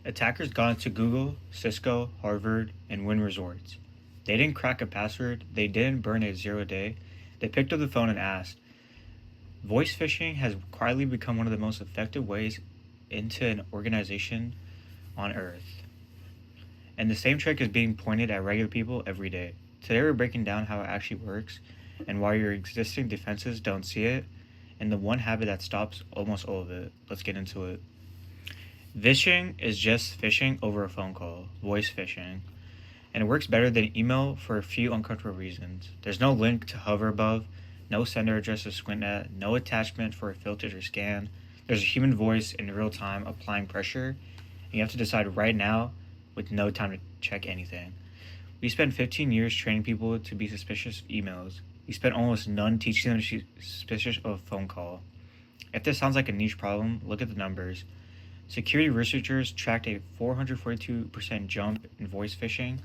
Attackers got into Google, Cisco, Harvard, and Wynn Resorts. They didn't crack a password, they didn't burn a 0 day. They picked up the phone and asked. Voice phishing has quietly become one of the most effective ways into an organization on Earth. And the same trick is being pointed at regular people every day. Today we're breaking down how it actually works and why your existing defenses don't see it, and the one habit that stops almost all of it. Let's get into it. Vishing is just phishing over a phone call, voice phishing, and it works better than email for a few uncomfortable reasons. There's no link to hover above, no sender address to squint at, no attachment for a filter to scan. There's a human voice in real time applying pressure, and you have to decide right now with no time to check anything. We spent 15 years training people to be suspicious of emails. We spent almost none teaching them to be suspicious of a phone call. If this sounds like a niche problem, look at the numbers. Security researchers tracked a 442% jump in voice phishing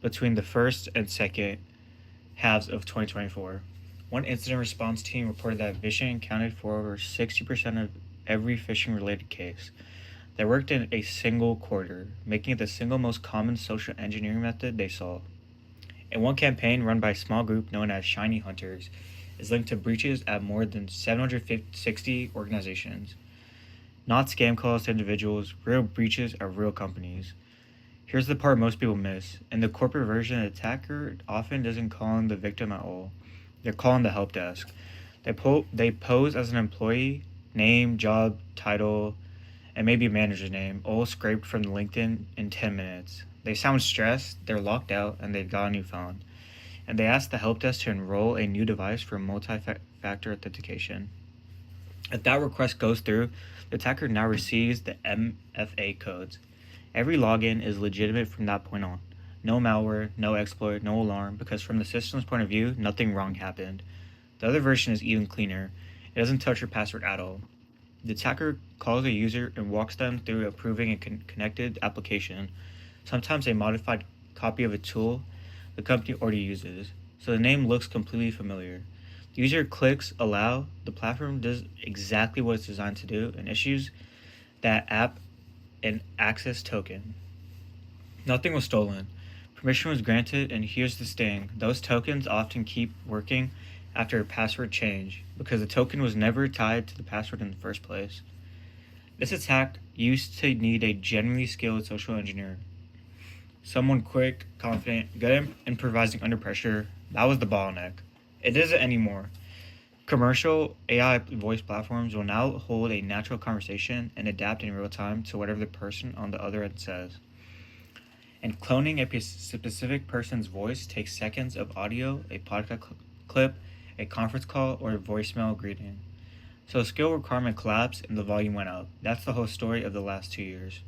between the first and second halves of 2024. One incident response team reported that phishing accounted for over 60% of every phishing related case. They worked in a single quarter, making it the single most common social engineering method they saw. And one campaign run by a small group known as Shiny Hunters is linked to breaches at more than 760 organizations. Not scam calls to individuals, real breaches at real companies. Here's the part most people miss. In the corporate version, an attacker often doesn't call in the victim at all. They're calling the help desk. They pose as an employee, name, job, title, and maybe a manager's name, all scraped from LinkedIn in 10 minutes. They sound stressed, they're locked out, and they've got a new phone. And they ask the help desk to enroll a new device for multi-factor authentication. If that request goes through, the attacker now receives the MFA codes. Every login is legitimate from that point on. No malware, no exploit, no alarm, because from the system's point of view, nothing wrong happened. The other version is even cleaner. It doesn't touch your password at all. The attacker calls a user and walks them through approving a connected application, sometimes a modified copy of a tool the company already uses, so the name looks completely familiar. The user clicks allow, the platform does exactly what it's designed to do and issues that app an access token. Nothing was stolen. Permission was granted, and here's the sting. Those tokens often keep working after a password change because the token was never tied to the password in the first place. This attack used to need a genuinely skilled social engineer. Someone quick, confident, good at improvising under pressure. That was the bottleneck. It isn't anymore. Commercial AI voice platforms will now hold a natural conversation and adapt in real time to whatever the person on the other end says. And cloning a specific person's voice takes seconds of audio, a podcast clip, a conference call, or a voicemail greeting. So skill requirement collapsed and the volume went up. That's the whole story of the last 2 years.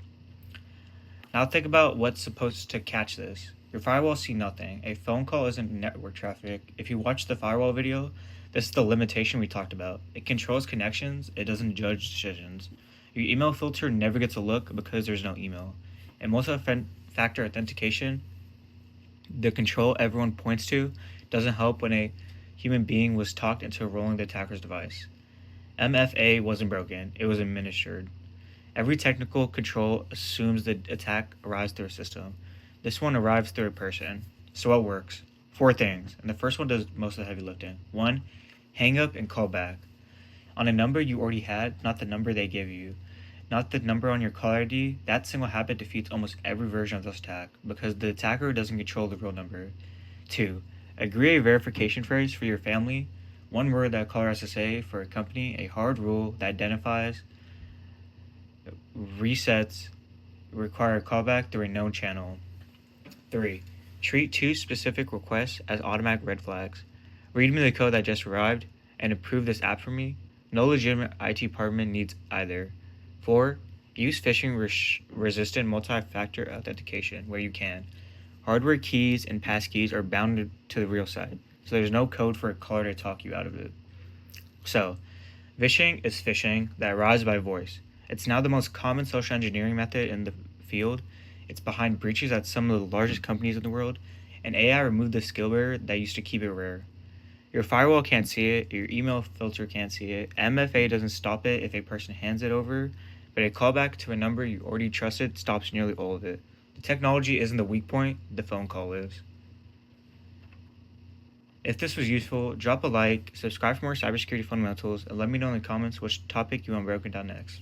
Now think about what's supposed to catch this. Your firewall see nothing. A phone call isn't network traffic. If you watch the firewall video, this is the limitation we talked about. It controls connections, it doesn't judge decisions. Your email filter never gets a look because there's no email. And multi-factor authentication, the control everyone points to, doesn't help when a human being was talked into rolling the attacker's device. MFA wasn't broken, it was administered. Every technical control assumes the attack arrives through a system. This one arrives through a person. So what works? 4 things, and the first one does most of the heavy lifting. 1. Hang up and call back. On a number you already had, not the number they give you. Not the number on your caller ID. That single habit defeats almost every version of this attack, because the attacker doesn't control the real number. 2. Agree a verification phrase for your family. One word that a caller has to say for a company, a hard rule that identifies, resets, require a callback through a known channel. 3. Treat 2 specific requests as automatic red flags. Read me the code that just arrived and approve this app for me. No legitimate IT department needs either. 4. Use phishing resistant multi-factor authentication where you can. Hardware keys and passkeys are bounded to the real side, so there's no code for a caller to talk you out of it. So, vishing is phishing that arrives by voice. It's now the most common social engineering method in the field. It's behind breaches at some of the largest companies in the world, and AI removed the skill barrier that used to keep it rare. Your firewall can't see it, your email filter can't see it, MFA doesn't stop it if a person hands it over, but a callback to a number you already trusted stops nearly all of it. The technology isn't the weak point, the phone call is. If this was useful, drop a like, subscribe for more cybersecurity fundamentals, and let me know in the comments which topic you want broken down next.